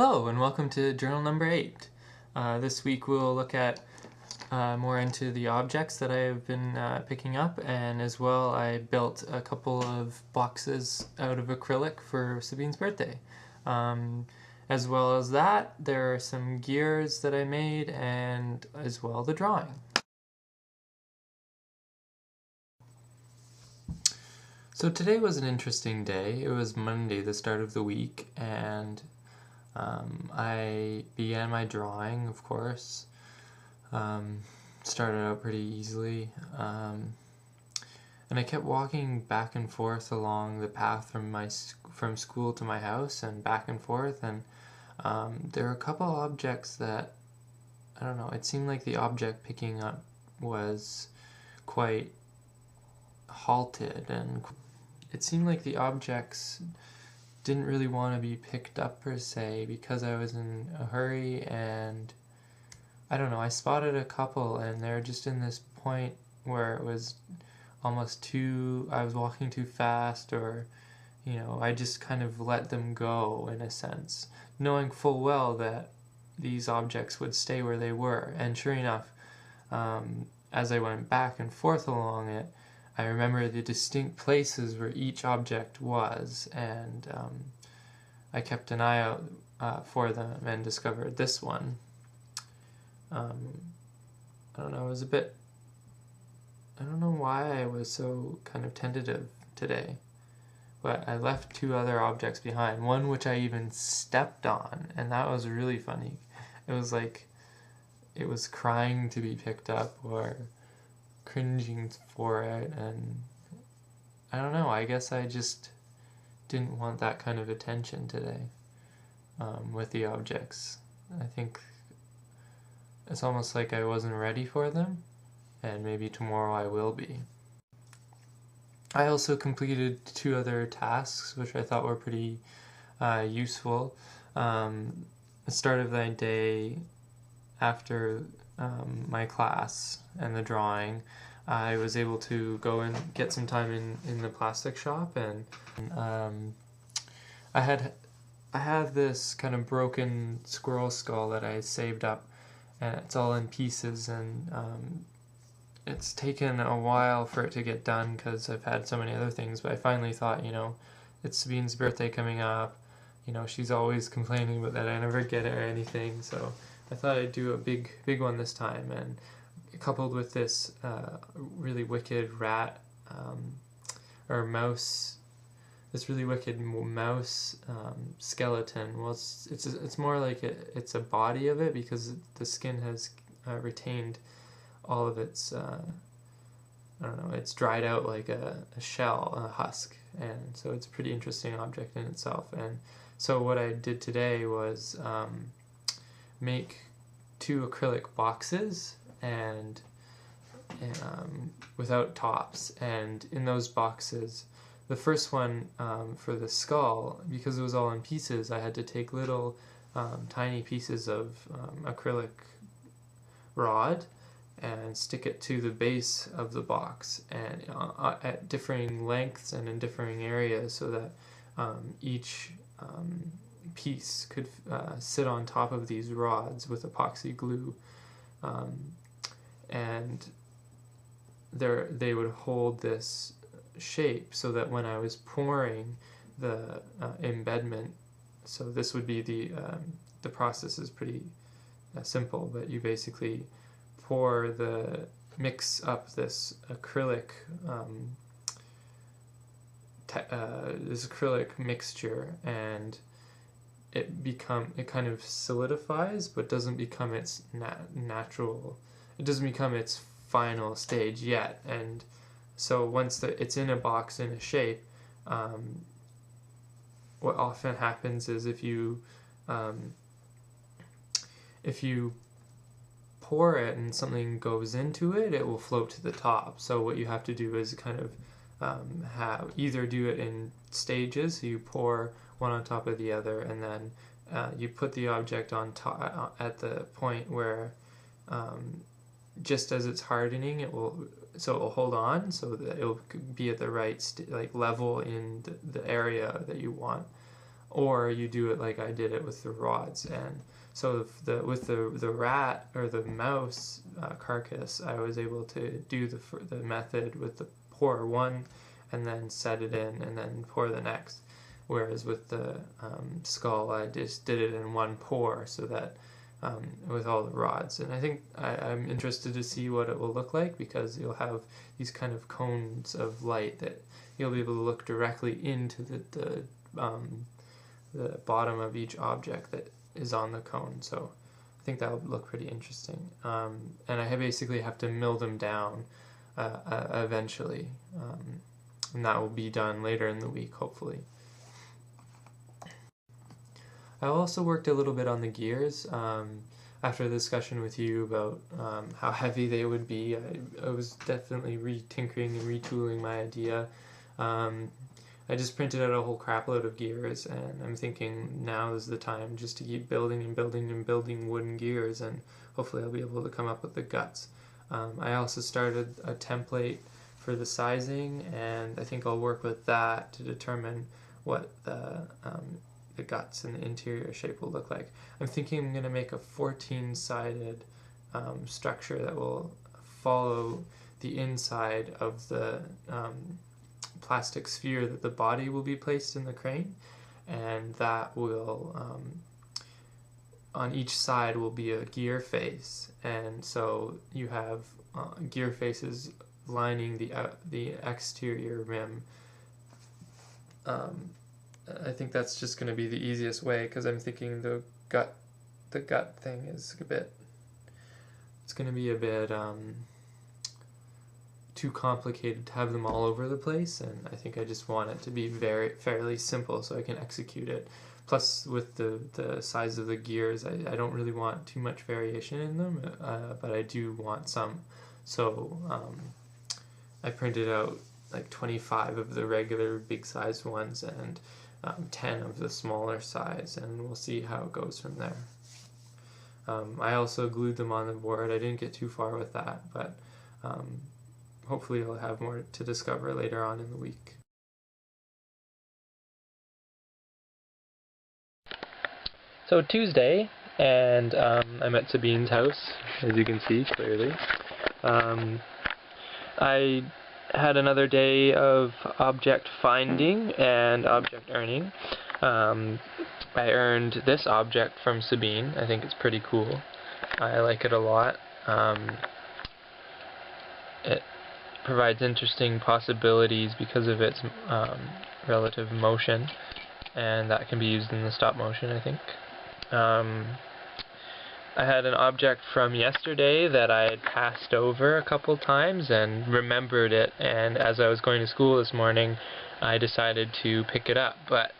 Hello and welcome to journal number 8. This week we'll look at more into the objects that I have been picking up, and as well I built a couple of boxes out of acrylic for Sabine's birthday. As well as that, there are some gears that I made, and as well the drawing. So today was an interesting day. It was Monday, the start of the week, and I began my drawing, of course. Started out pretty easily, and I kept walking back and forth along the path from school to my house and back and forth, and there were a couple objects that, I don't know, it seemed like the object picking up was quite halted, and it seemed like the objects didn't really want to be picked up per se because I was in a hurry, and I don't know, I spotted a couple and they're just in this point where it was almost I was walking too fast, or I just kind of let them go in a sense, knowing full well that these objects would stay where they were. And sure enough, as I went back and forth along it, I remember the distinct places where each object was, and I kept an eye out for them and discovered this one. I don't know, I don't know why I was so kind of tentative today, but I left two other objects behind, one which I even stepped on, and that was really funny. It was like it was crying to be picked up or cringing for it, and I don't know, I guess I just didn't want that kind of attention today with the objects. I think it's almost like I wasn't ready for them, and maybe tomorrow I will be. I also completed two other tasks which I thought were pretty useful. The start of the day after my class and the drawing, I was able to go and get some time in the plastic shop, and I had this kind of broken squirrel skull that I saved up, and it's all in pieces, and it's taken a while for it to get done because I've had so many other things, but I finally thought, it's Sabine's birthday coming up, she's always complaining about that I never get her anything, so I thought I'd do a big one this time, and coupled with this really wicked rat or mouse, this really wicked mouse skeleton. Well, it's more like it's a body of it, because the skin has retained all of its I don't know, it's dried out like a shell, a husk, and so it's a pretty interesting object in itself. And so what I did today was make two acrylic boxes and without tops, and in those boxes, the first one for the skull, because it was all in pieces, I had to take little tiny pieces of acrylic rod and stick it to the base of the box, and at differing lengths and in differing areas, so that each piece could sit on top of these rods with epoxy glue, and they would hold this shape so that when I was pouring the embedment, so this would be the process is pretty simple, but you basically mix up this acrylic mixture, and it kind of solidifies, but doesn't become its it doesn't become its final stage yet. And so once it's in a box in a shape, what often happens is if you pour it and something goes into it, it will float to the top. So what you have to do is kind of either do it in stages, so you pour one on top of the other, and then you put the object on top at the point where just as it's hardening, it will hold on, so that it will be at the right level in the area that you want. or you do it like I did it with the rods. And so with the rat or the mouse carcass, I was able to do the method with the pour one and then set it in and then pour the next. Whereas with the skull, I just did it in one pour, so that with all the rods. And I think I'm interested to see what it will look like, because you'll have these kind of cones of light that you'll be able to look directly into the bottom of each object that is on the cone. So I think that would look pretty interesting. And I basically have to mill them down eventually, and that will be done later in the week, hopefully. I also worked a little bit on the gears. After the discussion with you about how heavy they would be, I was definitely re-tinkering and retooling my idea. I just printed out a whole crapload of gears, and I'm thinking now is the time just to keep building and building and building wooden gears, and hopefully I'll be able to come up with the guts. I also started a template for the sizing, and I think I'll work with that to determine what the guts and the interior shape will look like. I'm thinking I'm going to make a 14-sided structure that will follow the inside of the plastic sphere that the body will be placed in the crane, and that will on each side will be a gear face, and so you have gear faces lining the exterior rim. I think that's just going to be the easiest way, because I'm thinking the gut thing is it's going to be a bit too complicated to have them all over the place, and I think I just want it to be fairly simple so I can execute it. Plus, with the size of the gears, I don't really want too much variation in them, but I do want some. So I printed out like 25 of the regular big size ones and 10 of the smaller size, and we'll see how it goes from there. I also glued them on the board. I didn't get too far with that, but hopefully I'll have more to discover later on in the week. So Tuesday, and I'm at Sabine's house, as you can see clearly. I had another day of object finding and object earning. I earned this object from Sabine. I think it's pretty cool. I like it a lot. It provides interesting possibilities because of its relative motion, and that can be used in the stop motion, I think. I had an object from yesterday that I had passed over a couple times and remembered it, and as I was going to school this morning I decided to pick it up, but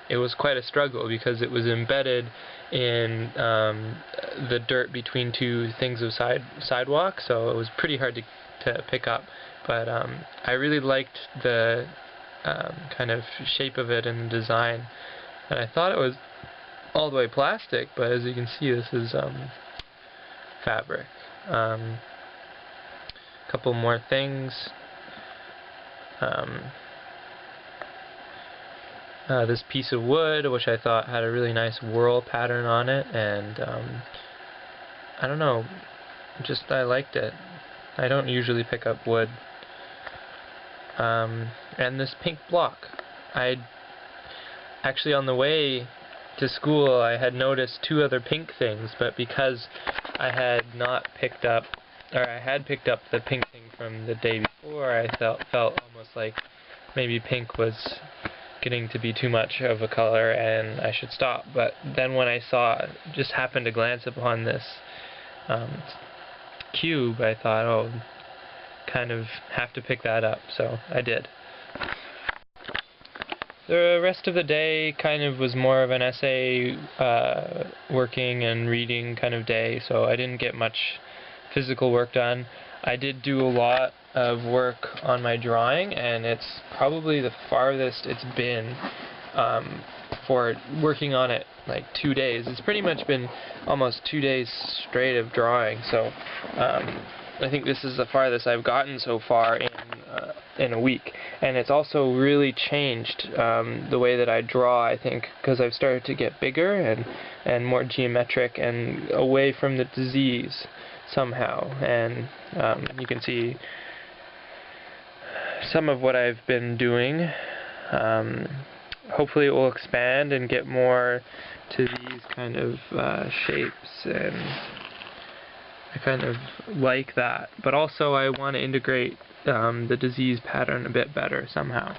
it was quite a struggle because it was embedded in the dirt between two things of sidewalk, so it was pretty hard to pick up. But I really liked the kind of shape of it and the design, and I thought it was all the way plastic, but as you can see, this is fabric. Couple more things. This piece of wood, which I thought had a really nice whorl pattern on it, and I don't know, I liked it. I don't usually pick up wood. And this pink block. Actually, on the way to school, I had noticed two other pink things, but because I had picked up the pink thing from the day before, I felt almost like maybe pink was getting to be too much of a color and I should stop. But then when I just happened to glance upon this cube, I thought, oh, kind of have to pick that up, so I did. The rest of the day kind of was more of an essay working and reading kind of day, so I didn't get much physical work done. I did do a lot of work on my drawing, and it's probably the farthest it's been for working on it, like 2 days. It's pretty much been almost 2 days straight of drawing, so I think this is the farthest I've gotten so far in in a week. And it's also really changed the way that I draw, I think, because I've started to get bigger and more geometric and away from the disease somehow. And you can see some of what I've been doing. Hopefully it will expand and get more to these kind of shapes, and I kind of like that. But also I want to integrate the disease pattern a bit better somehow.